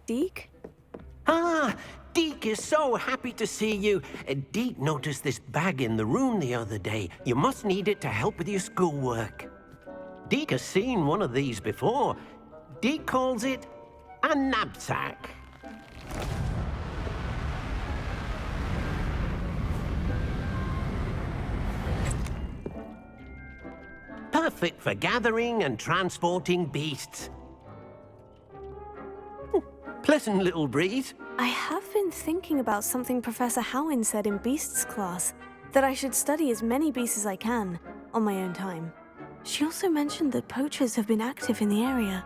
Deke? Ah, Deke is so happy to see you. Deke noticed this bag in the room the other day. You must need it to help with your schoolwork. Deke has seen one of these before. Deke calls it a knapsack. Perfect for gathering and transporting beasts. Pleasant little breeze. I have been thinking about something Professor Howin said in Beasts class, that I should study as many beasts as I can, on my own time. She also mentioned that poachers have been active in the area,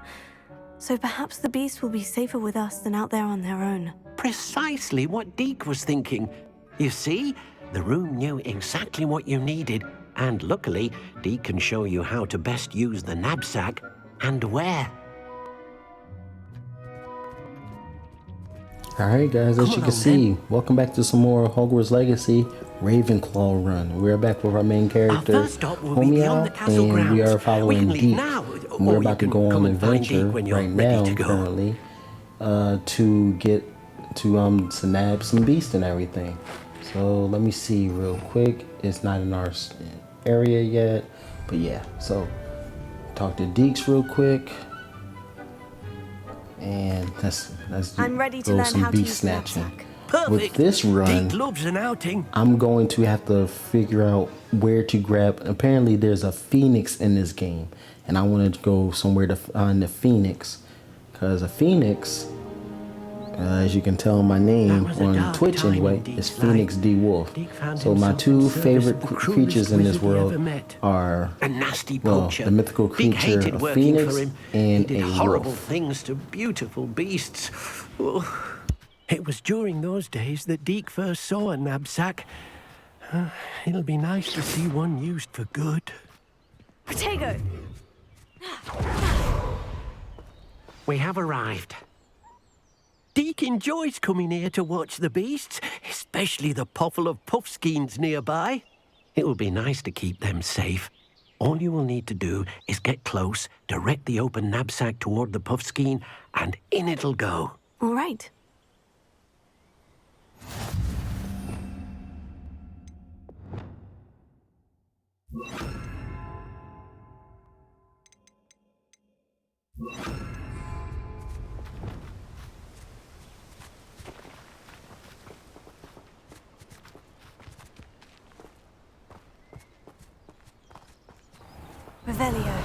so perhaps the beasts will be safer with us than out there on their own. Precisely what Deke was thinking. You see, the room knew exactly what you needed, and luckily, Deke can show you how to best use the knapsack and where. Alright guys, as you can see, welcome back to some more Hogwarts Legacy Ravenclaw run. We're back with our main character, Homeo, and we are following Deke. And we're about to go on an adventure right now, currently, to get to nab some beasts and everything. So let me see real quick. It's not in our area yet, but yeah. So talk to Deeks real quick. And let's I'm ready to go learn some how to beast use snatching. knapsack. Perfect. With this run, Deke loves an outing. I'm going to have to figure out where to grab. Apparently, there's a phoenix in this game, and I want to go somewhere to find the phoenix, because a phoenix, as you can tell my name on Twitch anyway, is Phoenix D. Wolf. So my two favorite creatures in this world are, a nasty well, poacher. the mythical Deke creature hated of working Phoenix for him. and He did a horrible wolf. things to beautiful beasts. Oh. It was during those days that Deke first saw a knapsack. It'll be nice to see one used for good. Protego! We have arrived. Deke enjoys coming here to watch the beasts, especially the potful of puffskeins nearby. It will be nice to keep them safe. All you will need to do is get close, direct the open knapsack toward the puffskein, and in it'll go. All right. Revelio.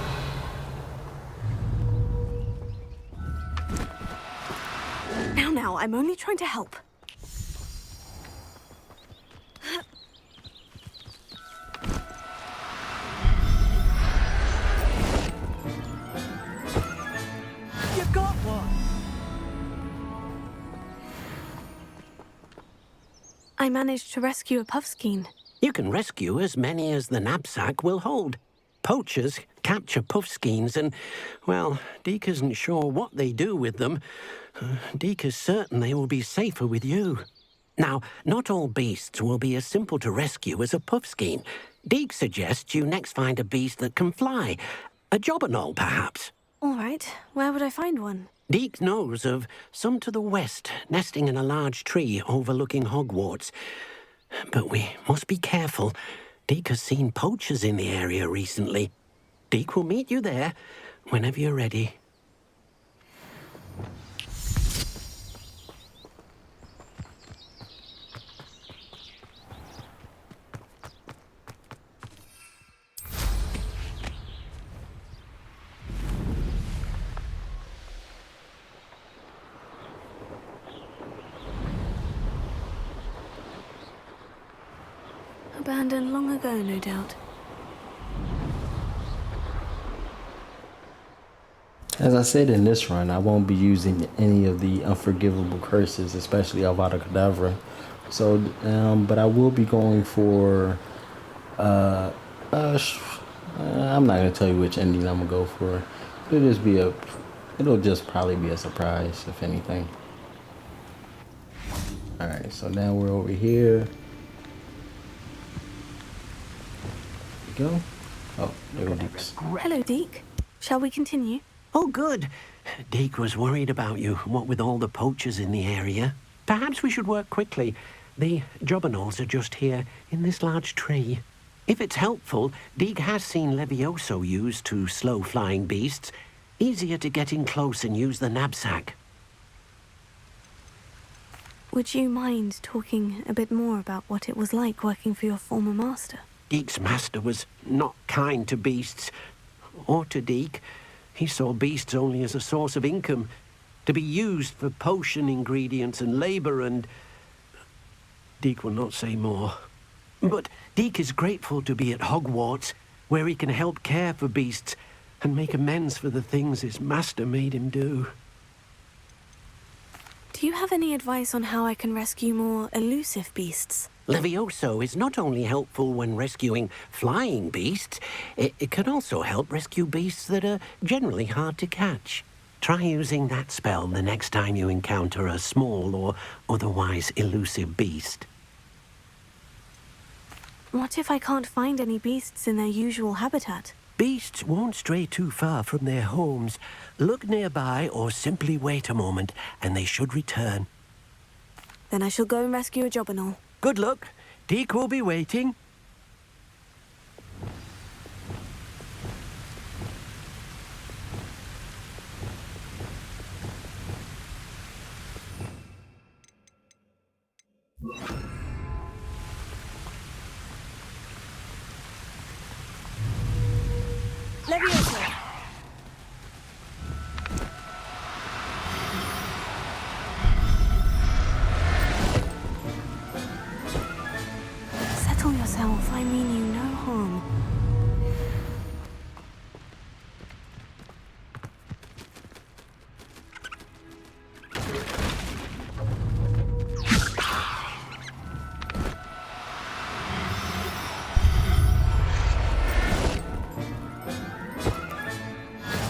Now, I'm only trying to help. You got one! I managed to rescue a puffskein. You can rescue as many as the knapsack will hold. Poachers capture puffskeins and, well, Deke isn't sure what they do with them. Deke is certain they will be safer with you. Now, not all beasts will be as simple to rescue as a puffskein. Deke suggests you next find a beast that can fly. A jobberknoll, perhaps. All right, where would I find one? Deke knows of some to the west, nesting in a large tree overlooking Hogwarts. But we must be careful. Deke has seen poachers in the area recently. Deke will meet you there whenever you're ready. Abandoned long ago, no doubt. As I said in this run, I won't be using any of the unforgivable curses, especially Avada Kedavra. So, but I will be going for, I'm not gonna tell you which ending I'm gonna go for. It'll just probably be a surprise, if anything. All right, so now we're over here. There we go. Oh, there we go. Hello, Deke. Shall we continue? Oh, good. Deke was worried about you, what with all the poachers in the area. Perhaps we should work quickly. The jobberknolls are just here, in this large tree. If it's helpful, Deke has seen Levioso used to slow flying beasts. Easier to get in close and use the knapsack. Would you mind talking a bit more about what it was like working for your former master? Deke's master was not kind to beasts, or to Deke. He saw beasts only as a source of income, to be used for potion ingredients and labor and... Deke will not say more. But Deke is grateful to be at Hogwarts, where he can help care for beasts and make amends for the things his master made him do. Do you have any advice on how I can rescue more elusive beasts? Levioso is not only helpful when rescuing flying beasts, it can also help rescue beasts that are generally hard to catch. Try using that spell the next time you encounter a small or otherwise elusive beast. What if I can't find any beasts in their usual habitat? Beasts won't stray too far from their homes. Look nearby or simply wait a moment, and they should return. Then I shall go and rescue a jobberknoll. Good luck. Deke will be waiting. Levioso! Settle yourself, I mean you no harm.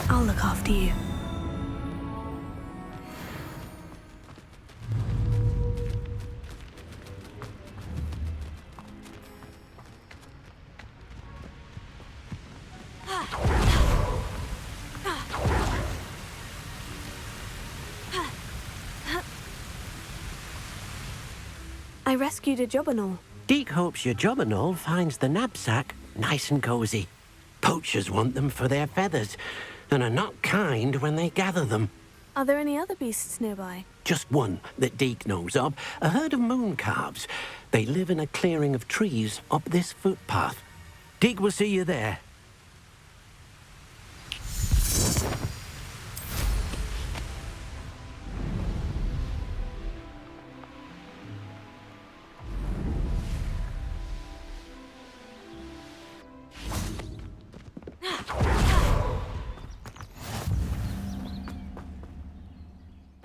I'll look after you. I rescued a jobberknoll. Deke hopes your jobberknoll finds the knapsack nice and cozy. Poachers want them for their feathers, and are not kind when they gather them. Are there any other beasts nearby? Just one that Deke knows of, a herd of moon calves. They live in a clearing of trees up this footpath. Deke will see you there.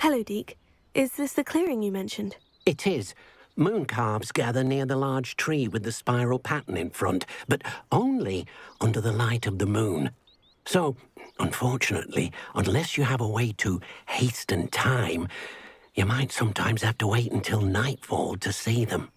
Hello, Deke. Is this the clearing you mentioned? It is. Moon calves gather near the large tree with the spiral pattern in front, but only under the light of the moon. So, unfortunately, unless you have a way to hasten time, you might sometimes have to wait until nightfall to see them.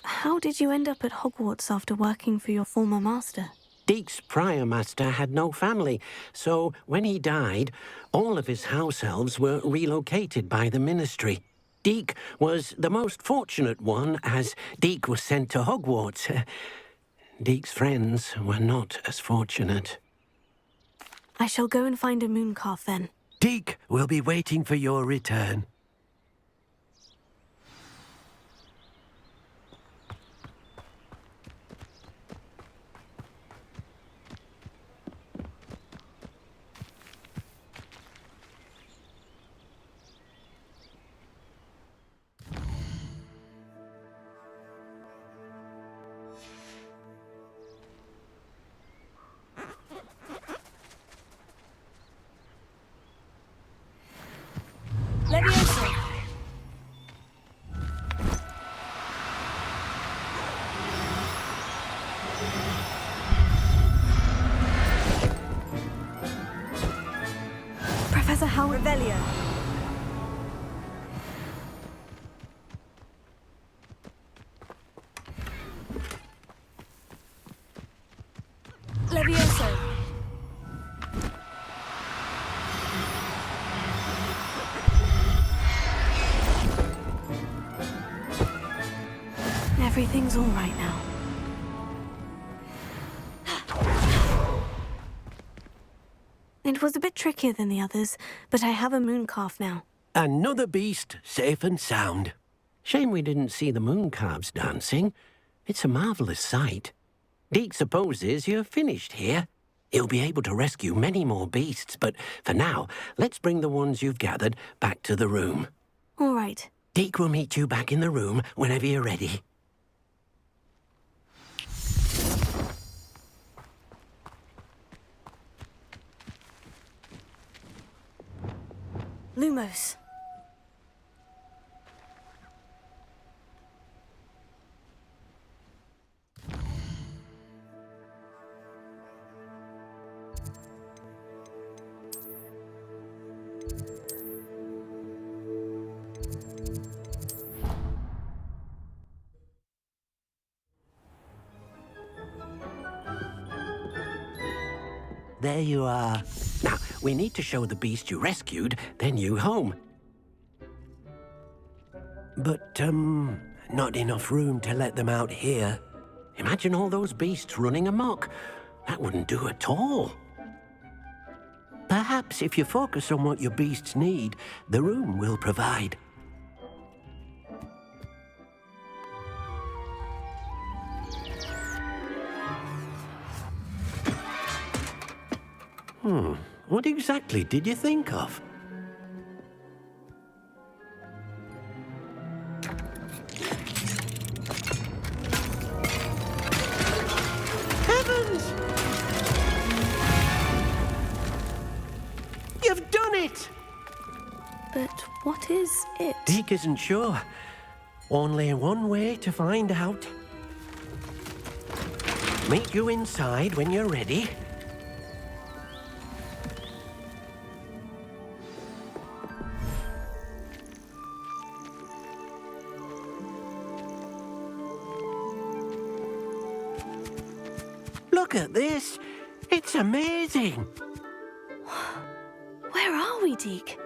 How did you end up at Hogwarts after working for your former master? Deke's prior master had no family, so when he died, all of his house elves were relocated by the ministry. Deke was the most fortunate one, as Deke was sent to Hogwarts. Deke's friends were not as fortunate. I shall go and find a mooncalf then. Deke will be waiting for your return. Levioso! Professor Howard Revelio. Levioso. everything's all right now. It was a bit trickier than the others, but I have a moon calf now. Another beast, safe and sound. Shame we didn't see the moon calves dancing. It's a marvelous sight. Deke supposes you're finished here. He'll be able to rescue many more beasts, but for now, let's bring the ones you've gathered back to the room. All right. Deke will meet you back in the room whenever you're ready. Lumos. There you are. Now, we need to show the beast you rescued their new home. But, not enough room to let them out here. Imagine all those beasts running amok. That wouldn't do at all. Perhaps if you focus on what your beasts need, the room will provide. What exactly did you think of? Heavens! You've done it! But what is it? Deke isn't sure. Only one way to find out. Meet you inside when you're ready. Look at this! It's amazing! Where are we, Deke?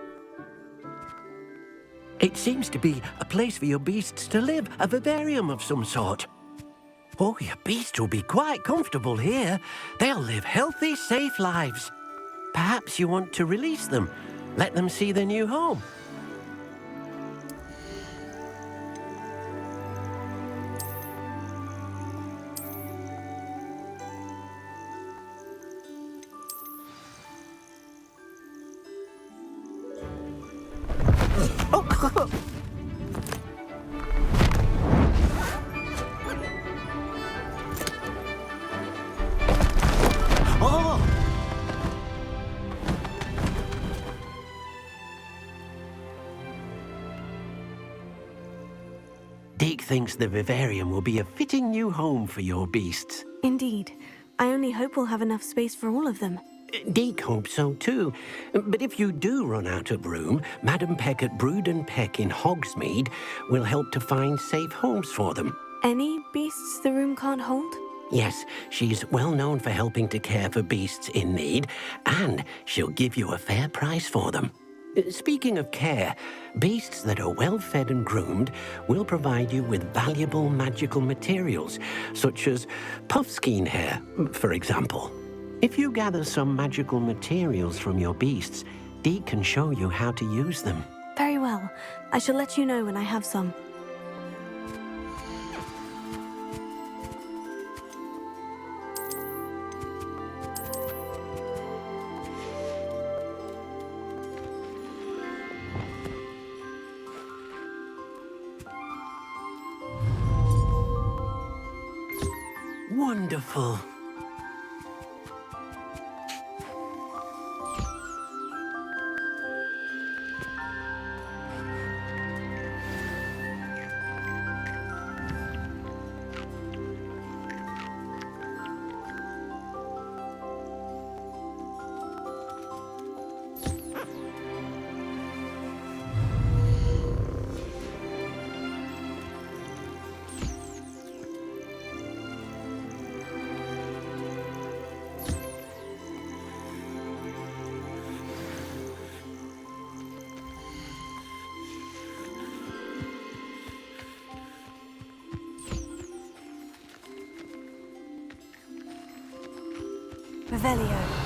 It seems to be a place for your beasts to live, a vivarium of some sort. Oh, your beasts will be quite comfortable here. They'll live healthy, safe lives. Perhaps you want to release them, let them see their new home. Deke thinks the vivarium will be a fitting new home for your beasts. Indeed. I only hope we'll have enough space for all of them. Deke hopes so too. But if you do run out of room, Madam Peck at Brood and Peck in Hogsmeade will help to find safe homes for them. Any beasts the room can't hold? Yes, she's well known for helping to care for beasts in need, and she'll give you a fair price for them. Speaking of care, beasts that are well fed and groomed will provide you with valuable magical materials, such as puffskein hair, for example. If you gather some magical materials from your beasts, Deke can show you how to use them. Very well. I shall let you know when I have some. Wonderful. Revelio.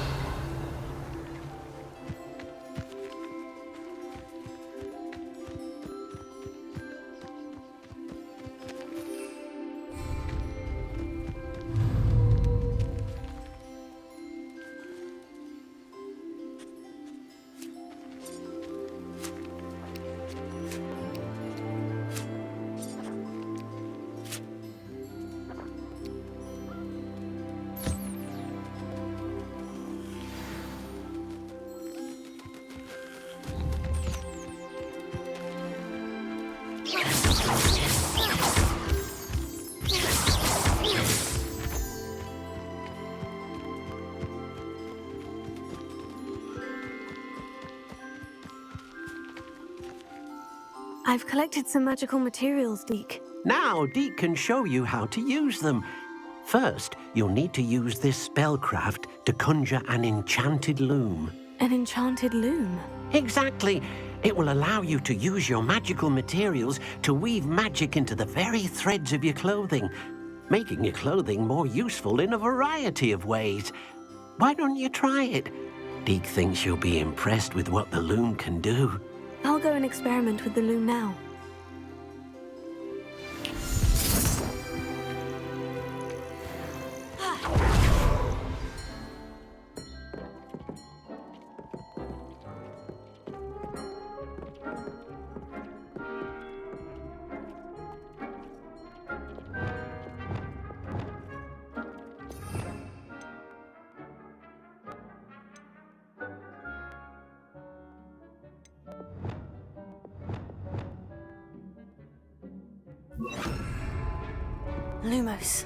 I've collected some magical materials, Deke. Now, Deke can show you how to use them. First, you'll need to use this spellcraft to conjure an enchanted loom. An enchanted loom? Exactly. It will allow you to use your magical materials to weave magic into the very threads of your clothing, making your clothing more useful in a variety of ways. Why don't you try it? Deke thinks you'll be impressed with what the loom can do. I'll go and experiment with the loom now. Lumos.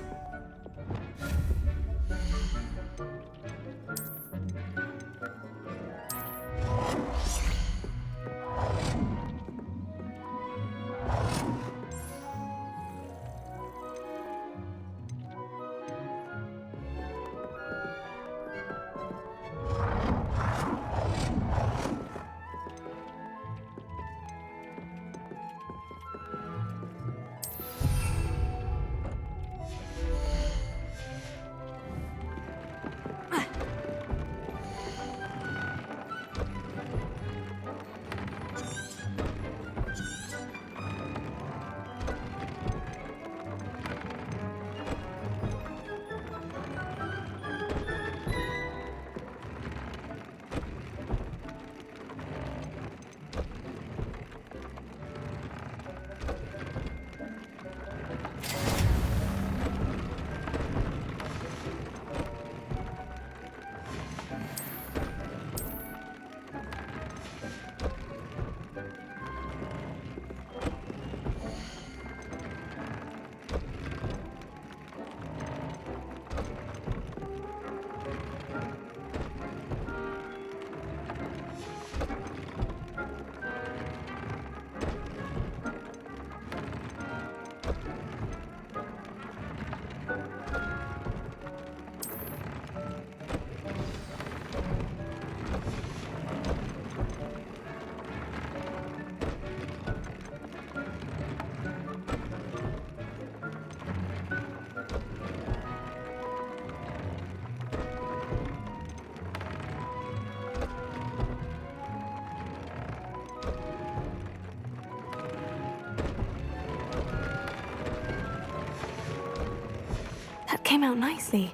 That came out nicely.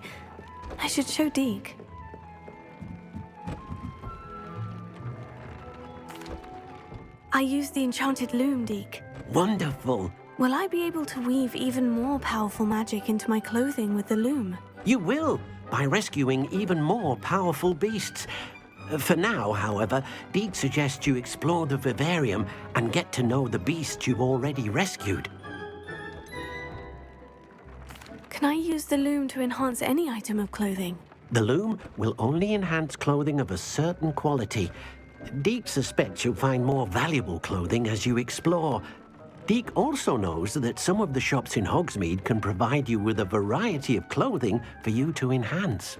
I should show Deke. I used the enchanted loom, Deke. Wonderful. Will I be able to weave even more powerful magic into my clothing with the loom? You will, by rescuing even more powerful beasts. For now, however, Deke suggests you explore the vivarium and get to know the beasts you've already rescued. Can I use the loom to enhance any item of clothing? The loom will only enhance clothing of a certain quality. Deke suspects you'll find more valuable clothing as you explore. Deke also knows that some of the shops in Hogsmeade can provide you with a variety of clothing for you to enhance.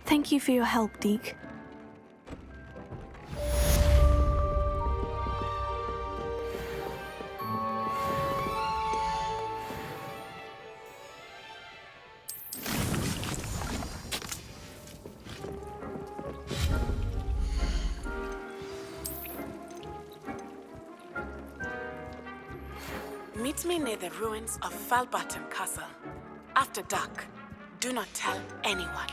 Thank you for your help, Deke. Meet me near the ruins of Falbottom Castle. After dark. Do not tell anyone.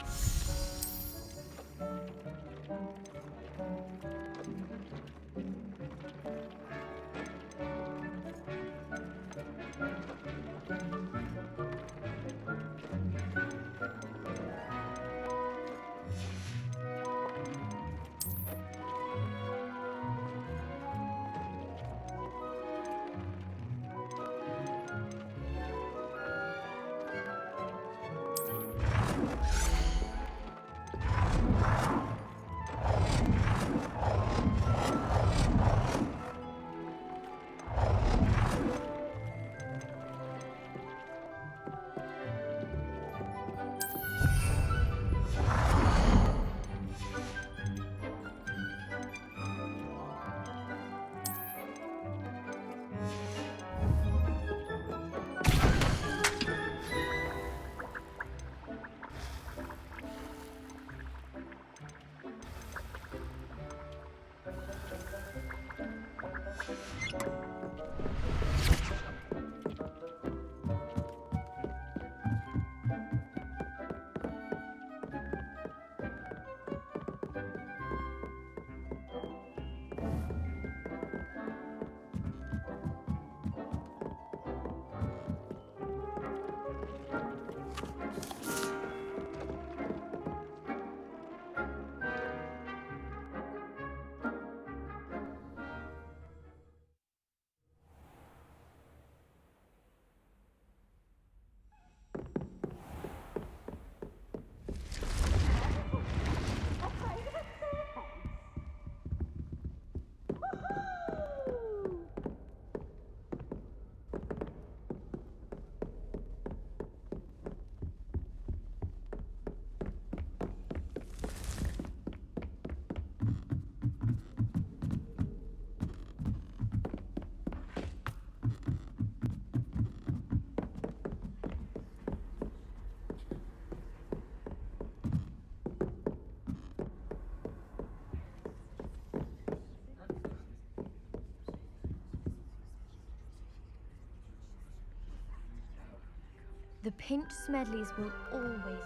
The pink Smedleys will always...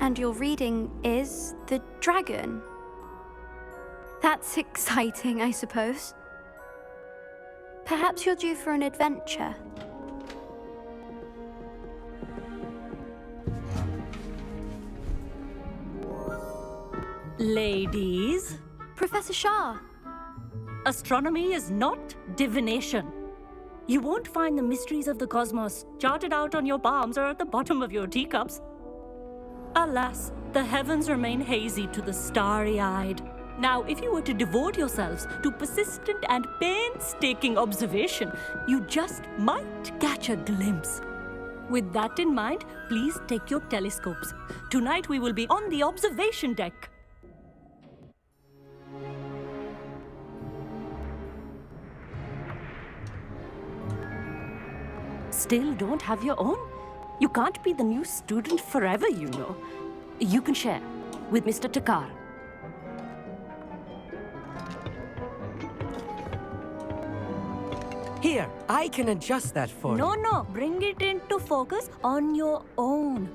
And your reading is the dragon. That's exciting, I suppose. Perhaps you're due for an adventure. Ladies, Professor Shah. astronomy is not divination. You won't find the mysteries of the cosmos charted out on your palms or at the bottom of your teacups. Alas, the heavens remain hazy to the starry-eyed. Now, if you were to devote yourselves to persistent and painstaking observation, you just might catch a glimpse. With that in mind, please take your telescopes. Tonight we will be on the observation deck. Still don't have your own? You can't be the new student forever, you know. You can share with Mr. Takar. Here, I can adjust that for you. No, bring it into focus on your own.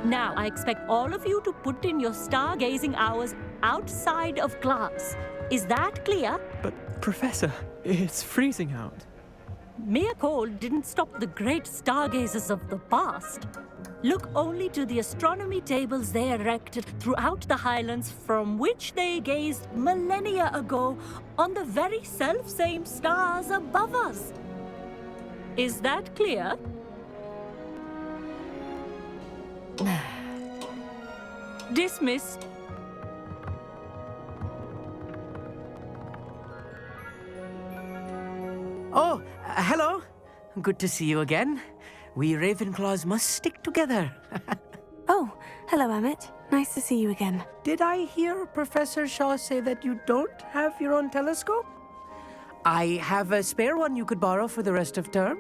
Now, I expect all of you to put in your stargazing hours outside of class. Is that clear? But, Professor, it's freezing out. Mere cold didn't stop the great stargazers of the past. Look only to the astronomy tables they erected throughout the highlands from which they gazed millennia ago on the very self-same stars above us. Is that clear? Dismissed. Oh, hello. Good to see you again. We Ravenclaws must stick together. Oh, hello, Amit. Nice to see you again. Did I hear Professor Shaw say that you don't have your own telescope? I have a spare one you could borrow for the rest of term.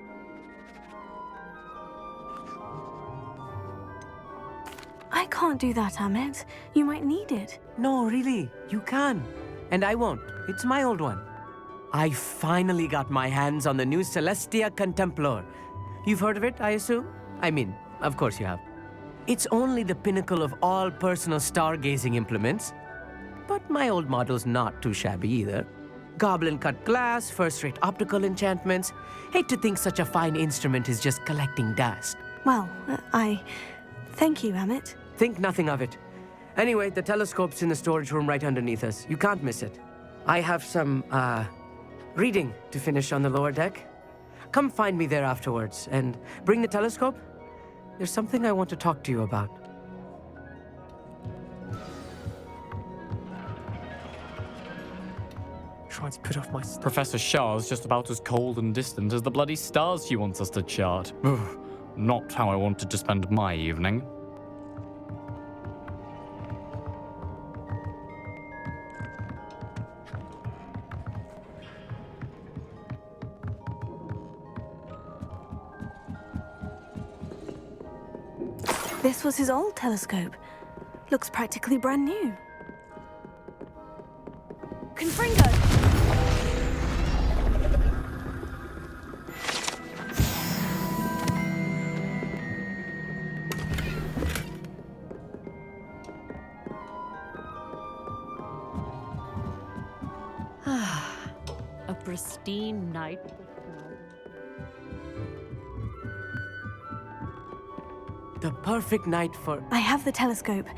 I can't do that, Amit. You might need it. No, really, you can. And I won't. It's my old one. I finally got my hands on the new Celestia Contemplar. You've heard of it, I assume? I mean, of course you have. It's only the pinnacle of all personal stargazing implements. But my old model's not too shabby either. Goblin-cut glass, first-rate optical enchantments. Hate to think such a fine instrument is just collecting dust. Well, Thank you, Amit. Think nothing of it. Anyway, the telescope's in the storage room right underneath us. You can't miss it. I have some, reading to finish on the lower deck. Come find me there afterwards, and bring the telescope. There's something I want to talk to you about. Trying to put off my Professor Shah's just about as cold and distant as the bloody stars she wants us to chart. Ugh, not how I wanted to spend my evening. This was his old telescope. Looks practically brand new. Confringo! A pristine night. The perfect night for... I have the telescope.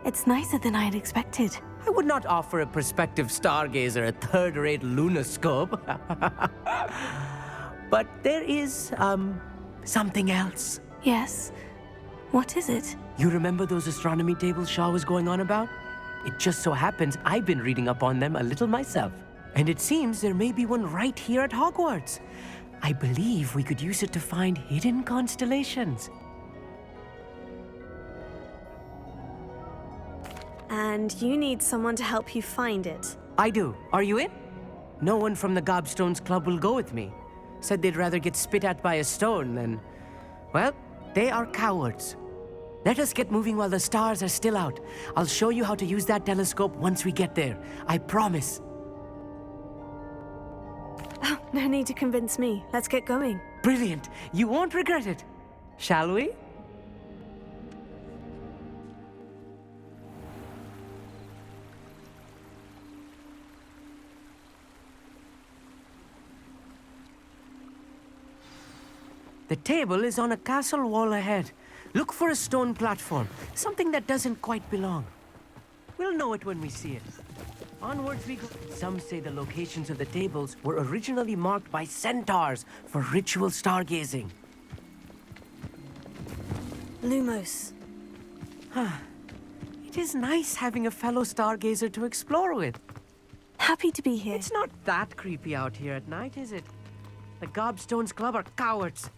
It's nicer than I had expected. I would not offer a prospective stargazer a third-rate lunoscope. But there is, something else. Yes? What is it? You remember those astronomy tables Shaw was going on about? It just so happens I've been reading up on them a little myself. And it seems there may be one right here at Hogwarts. I believe we could use it to find hidden constellations. And you need someone to help you find it. I do. Are you in? No one from the Gobstones Club will go with me. Said they'd rather get spit at by a stone than... Well, they are cowards. Let us get moving while the stars are still out. I'll show you how to use that telescope once we get there. I promise. Oh, no need to convince me. Let's get going. Brilliant. You won't regret it. Shall we? The table is on a castle wall ahead. Look for a stone platform, something that doesn't quite belong. We'll know it when we see it. Onwards we go. Some say the locations of the tables were originally marked by centaurs for ritual stargazing. Lumos. It is nice having a fellow stargazer to explore with. Happy to be here. It's not that creepy out here at night, is it? The Gobstones Club are cowards.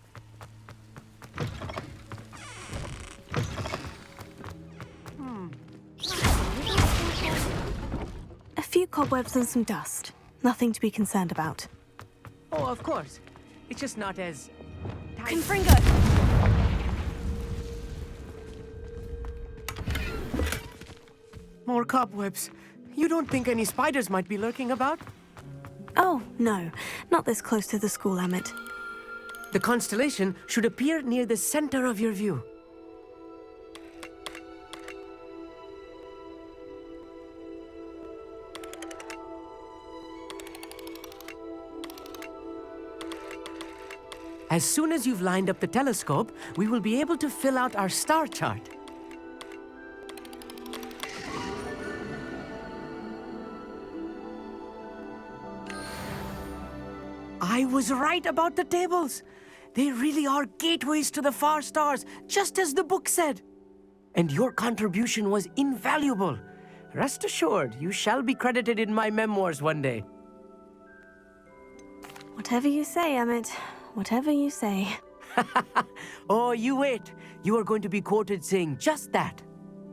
A few cobwebs and some dust. Nothing to be concerned about. Oh, of course. It's just not as... Confringo! More cobwebs. You don't think any spiders might be lurking about? Oh, no. Not this close to the school, Amit. The constellation should appear near the center of your view. As soon as you've lined up the telescope, we will be able to fill out our star chart. I was right about the tables. They really are gateways to the far stars, just as the book said. And your contribution was invaluable. Rest assured, you shall be credited in my memoirs one day. Whatever you say, Amit. Whatever you say. Oh, you wait. You are going to be quoted saying just that.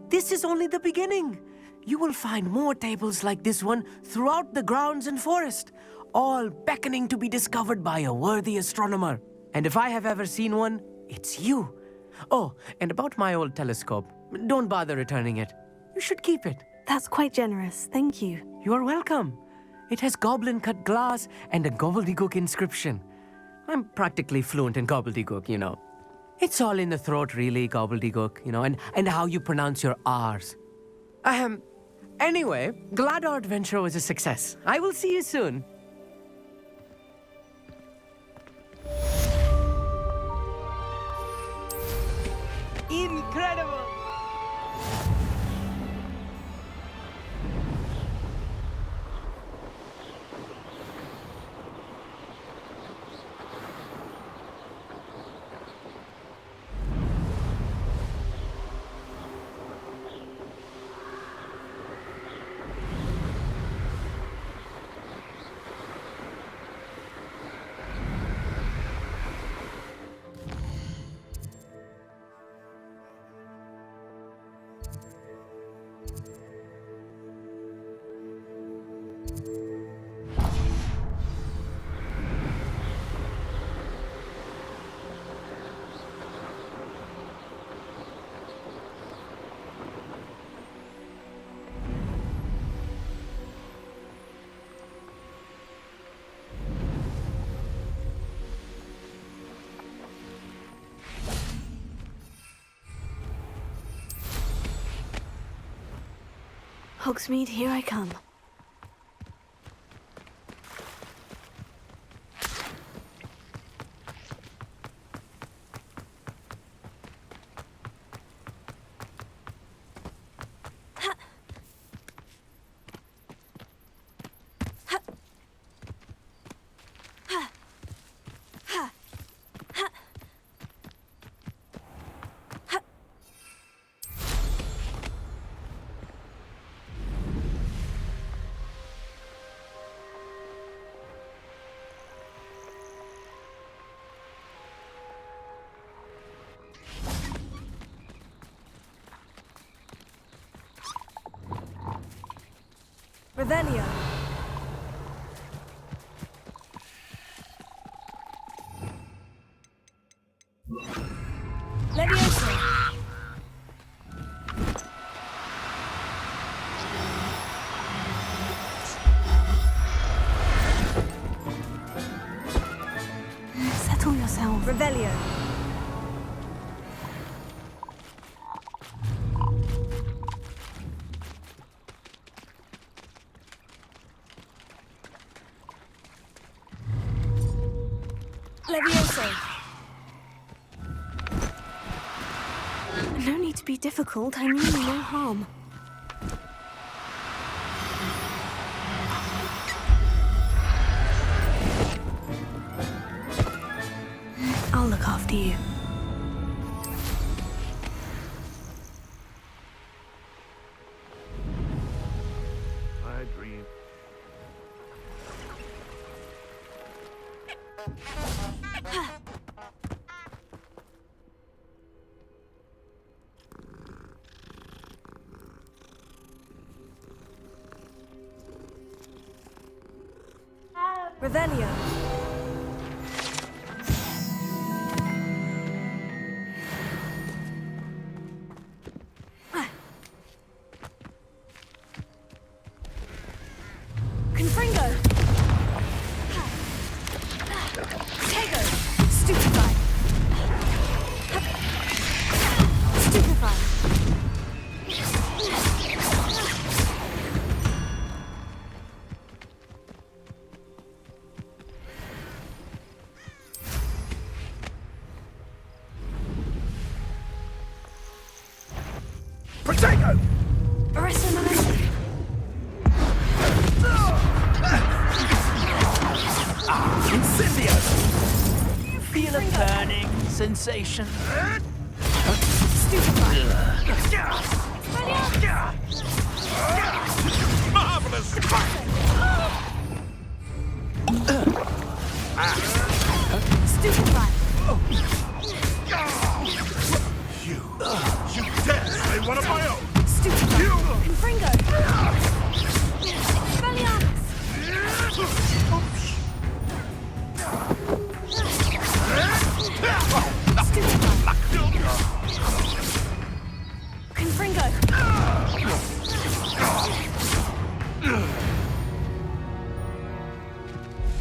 This is only the beginning. You will find more tables like this one throughout the grounds and forest, all beckoning to be discovered by a worthy astronomer. And if I have ever seen one, it's you. Oh, and about my old telescope, don't bother returning it. You should keep it. That's quite generous, thank you. You are welcome. It has goblin-cut glass and a gobbledygook inscription. I'm practically fluent in gobbledygook, you know. It's all in the throat, really, gobbledygook, you know, and how you pronounce your R's. Anyway, glad our adventure was a success. I will see you soon. Incredible! Hogsmeade, here I come. Revelio. Levioso. Settle yourself. Revelio. Levioso. No need to be difficult. I mean no harm. I'll look after you. I dream. Revelio. Confringo. Tego. Stupefy. Stupefy. Protego! Arresto momentum. Incendio! You feel a burning sensation? Stupefy. Marvelous! Stupefy.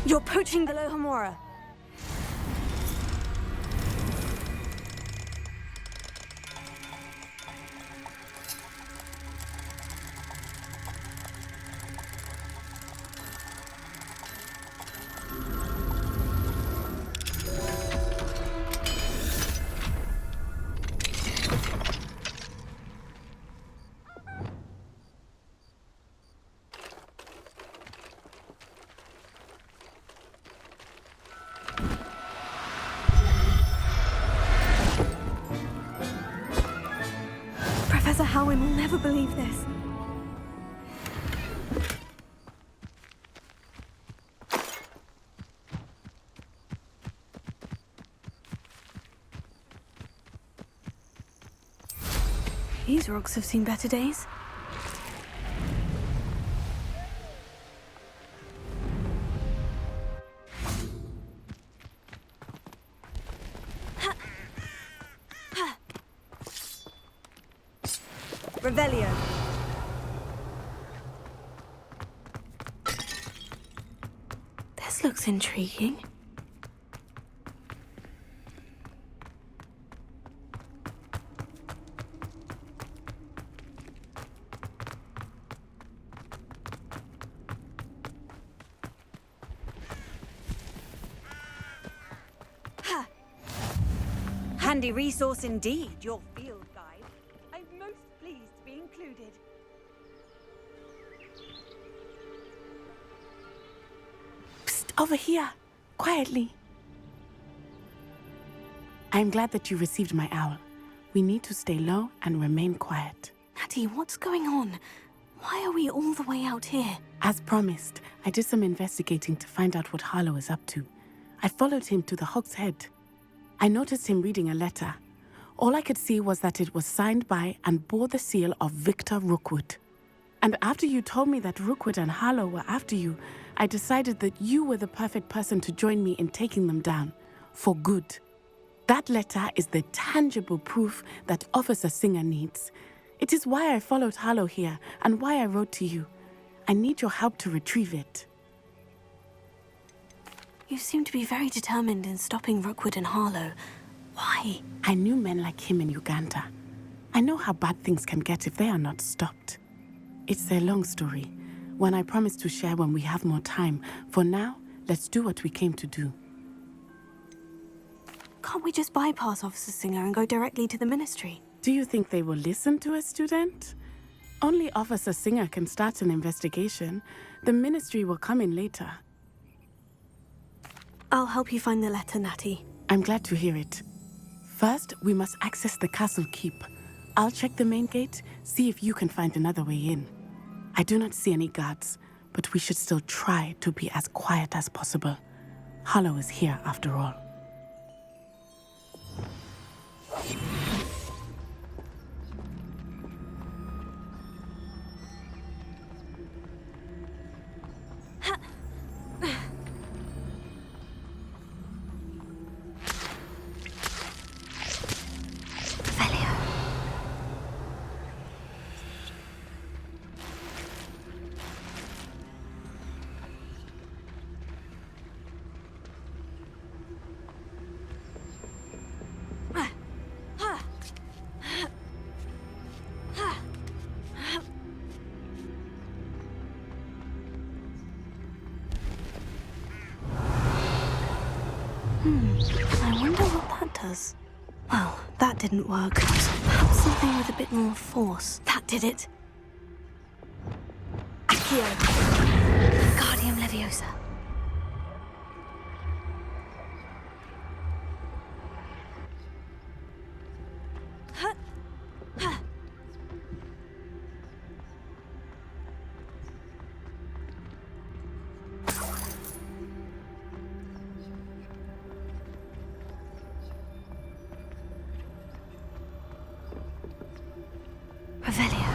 You're poaching below Hamora. Professor Howin will never believe this. These rocks have seen better days. Revelio. This looks intriguing. Handy resource indeed, your field guide. I'm most pleased to be included. Psst, over here. Quietly. I'm glad that you received my owl. We need to stay low and remain quiet. Natty, what's going on? Why are we all the way out here? As promised, I did some investigating to find out what Harlow is up to. I followed him to the Hog's Head. I noticed him reading a letter. All I could see was that it was signed by and bore the seal of Victor Rookwood. And after you told me that Rookwood and Harlow were after you, I decided that you were the perfect person to join me in taking them down. For good. That letter is the tangible proof that Officer Singer needs. It is why I followed Harlow here and why I wrote to you. I need your help to retrieve it. You seem to be very determined in stopping Rookwood and Harlow. Why? I knew men like him in Uganda. I know how bad things can get if they are not stopped. It's a long story, one I promise to share when we have more time. For now, let's do what we came to do. Can't we just bypass Officer Singer and go directly to the Ministry? Do you think they will listen to a student? Only Officer Singer can start an investigation. The Ministry will come in later. I'll help you find the letter, Natty. I'm glad to hear it. First, we must access the castle keep. I'll check the main gate, see if you can find another way in. I do not see any guards, but we should still try to be as quiet as possible. Harlow is here after all. I wonder what that does. Well, that didn't work. Perhaps something with a bit more force. That did it. Accio. Guardium Leviosa. Revelio.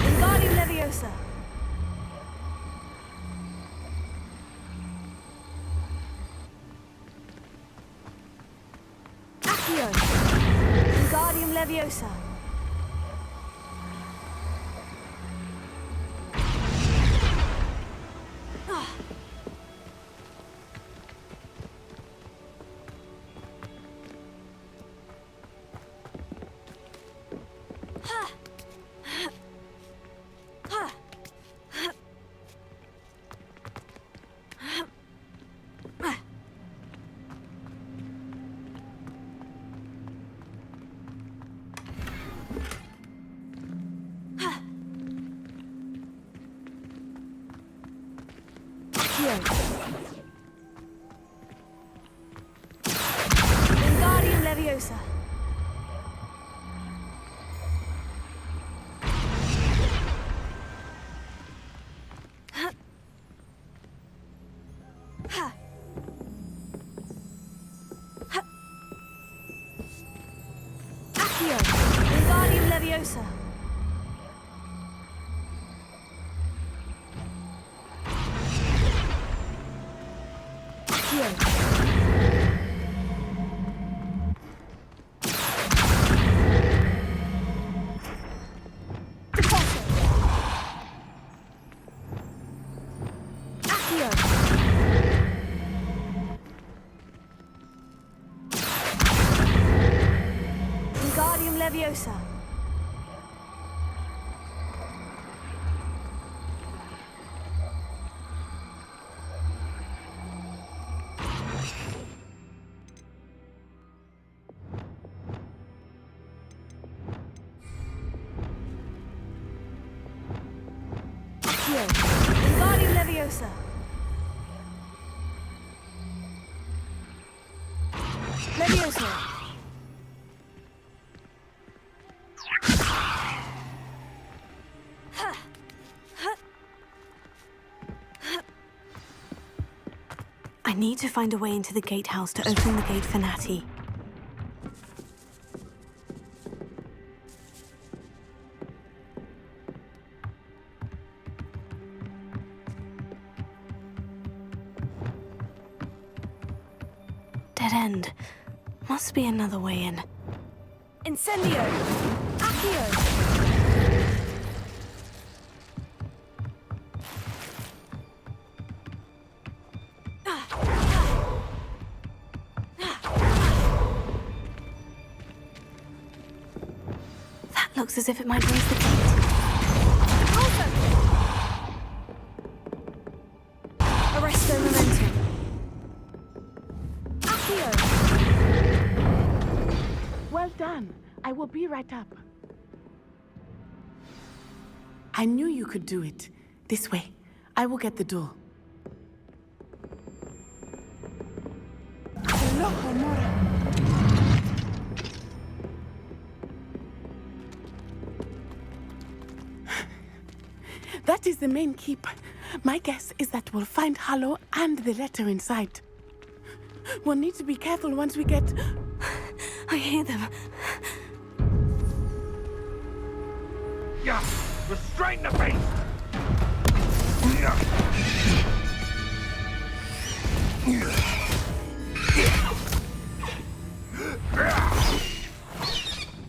Wingardium Leviosa. Accio. Wingardium Leviosa. Wingardium Leviosa. Accio. Wingardium Leviosa. Wingardium Leviosa. Wingardium Leviosa. Leviosa. I need to find a way into the gatehouse to open the gate for Natty. Dead end. Must be another way in. Incendio! Accio! That looks as if it might raise the gate. Arresto momentum. Well done. I will be right up. I knew you could do it. This way. I will get the door. That is the main keep. My guess is that we'll find Harlow and the letter inside. We'll need to be careful once we get... I hear them. Yeah, restrain the beast!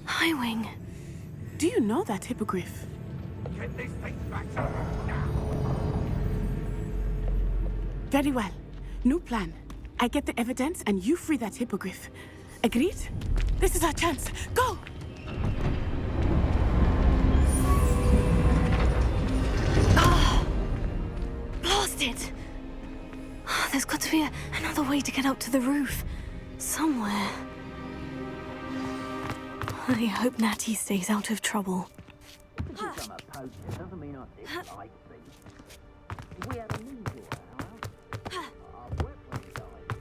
Highwing. Do you know that hippogriff? Get these things back to her now! Very well. New plan. I get the evidence and you free that hippogriff. Agreed? This is our chance. Go! Ah! Blasted! There's got to be another way to get up to the roof. Somewhere. I hope Natty stays out of trouble. To become a poacher doesn't mean I dislike things. We have a need to our work on side.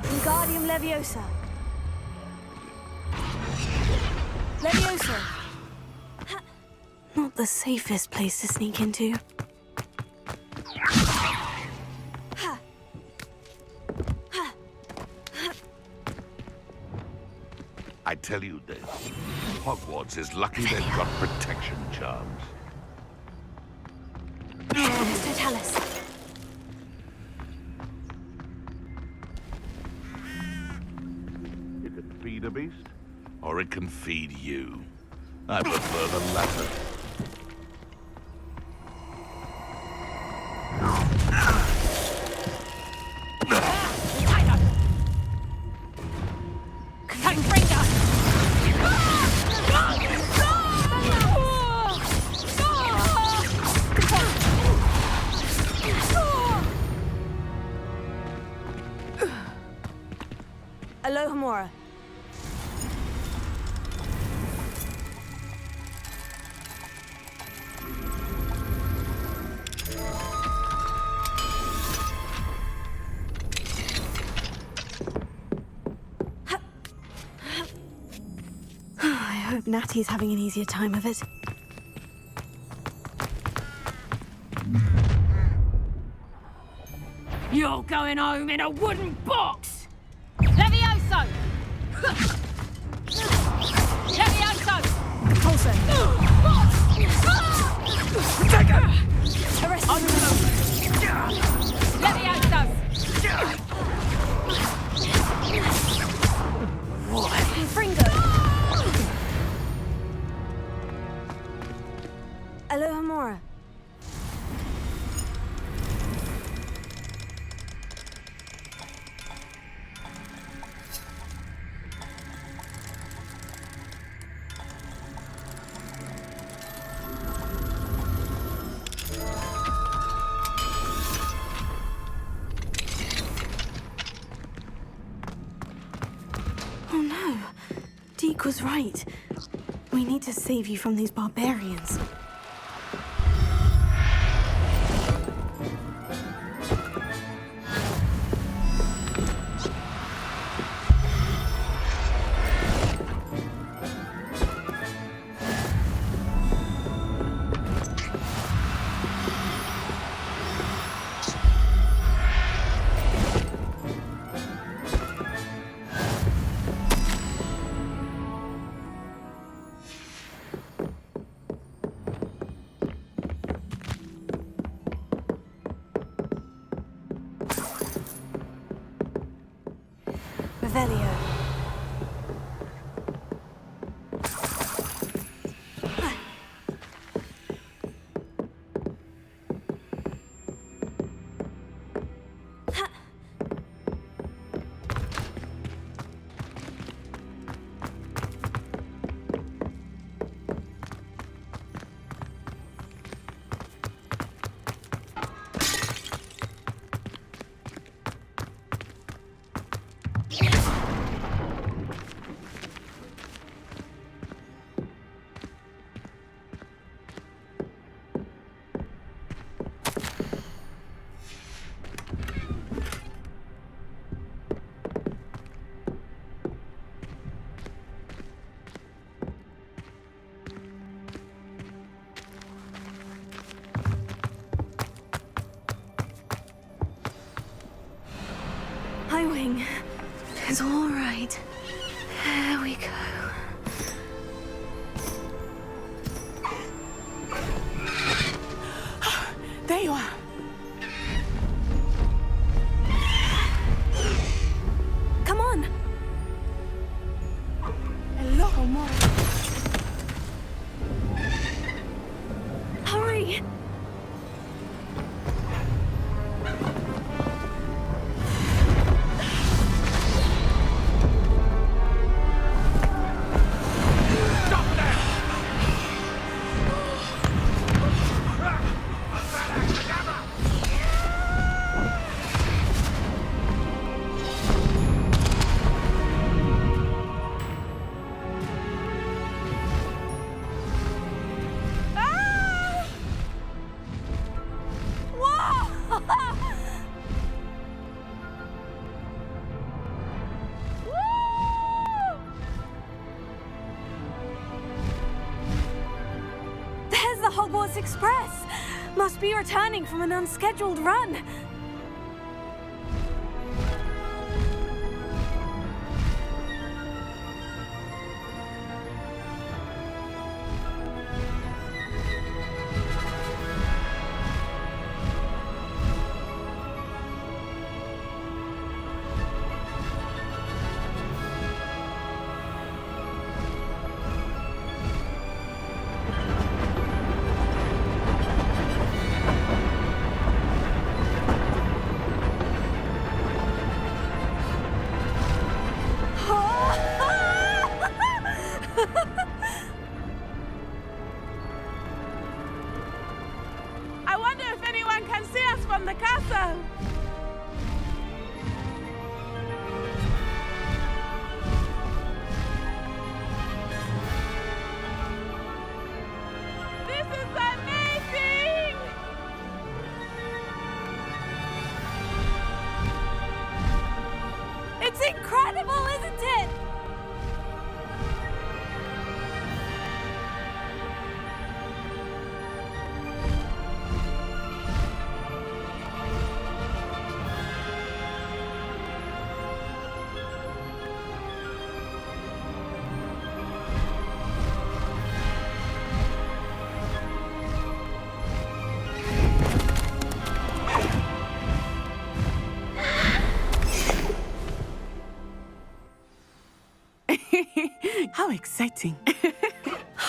Wingardium Leviosa. Leviosa. Not the safest place to sneak into. I tell you this, Hogwarts is lucky they've got protection charms. Totalis. It can feed a beast, or it can feed you. I prefer the latter. Alohomora. I hope Natty's having an easier time of it. You're going home in a wooden box! Levioso! Levioso! Pulso. Take it! Arrest Levioso! Fringo. Alohomora. Oh no, Deke was right. We need to save you from these barbarians. Revelio. Highwing. It's all right. There we go. There you are. Come on. Alohomora. Hurry. Hogwarts Express! Must be returning from an unscheduled run. I wonder if anyone can see us from the castle. This is amazing! It's incredible, isn't it? How exciting.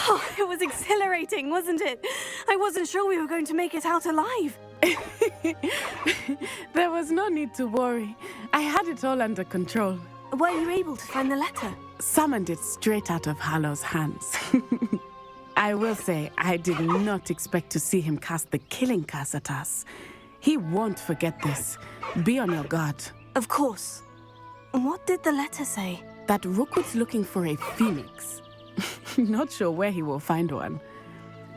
Oh, it was exhilarating, wasn't it? I wasn't sure we were going to make it out alive. There was no need to worry. I had it all under control. Were you able to find the letter? Summoned it straight out of Hallow's hands. I will say, I did not expect to see him cast the killing curse at us. He won't forget this. Be on your guard. Of course. What did the letter say? That Rookwood's looking for a phoenix. Not sure where he will find one.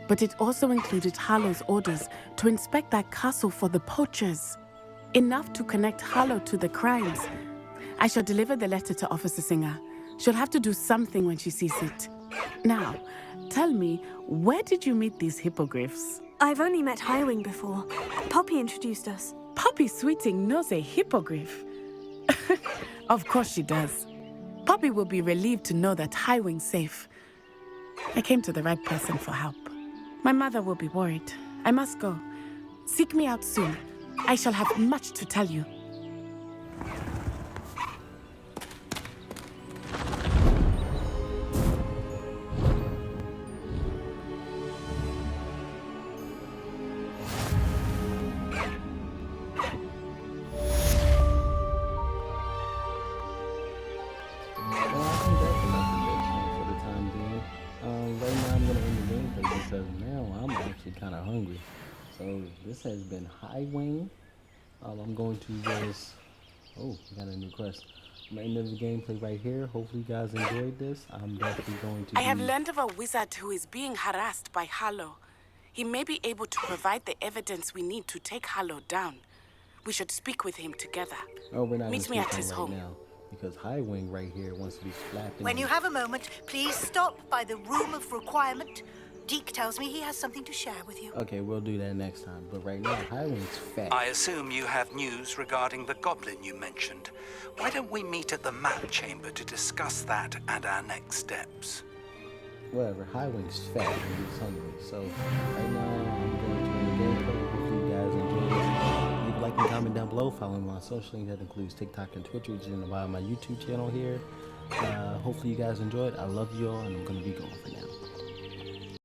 But it also included Hallow's orders to inspect that castle for the Poachers. Enough to connect Hallow to the crimes. I shall deliver the letter to Officer Singer. She'll have to do something when she sees it. Now, tell me, where did you meet these hippogriffs? I've only met Highwing before. Poppy introduced us. Poppy Sweeting knows a hippogriff. Of course she does. Poppy will be relieved to know that Highwing's safe. I came to the right person for help. My mother will be worried. I must go. Seek me out soon. I shall have much to tell you. Kind of hungry, so this has been Highwing. I'm going to just we got a new quest. I'm gonna end the gameplay right here. Hopefully you guys enjoyed this. I'm definitely going to I have learned of a wizard who is being harassed by Hallow. He may be able to provide the evidence we need to take Hallow down. We should speak with him together. Oh, we're not Meet me at his home now, because Highwing right here wants to be slapping. When you have a moment, please stop by the room of requirement. Deke tells me he has something to share with you. Okay, we'll do that next time. But right now, Highwing's fat. I assume you have news regarding the goblin you mentioned. Why don't we meet at the map chamber to discuss that and our next steps? Whatever, Highwing's fat and he's hungry. So right now, I'm going to end the gameplay. Hopefully you guys enjoy this. Leave a like and comment down below. Follow me on social media. That includes TikTok and Twitter, which is in the bottom of my YouTube channel here. Hopefully you guys enjoyed. I love you all, and I'm going to be going for now.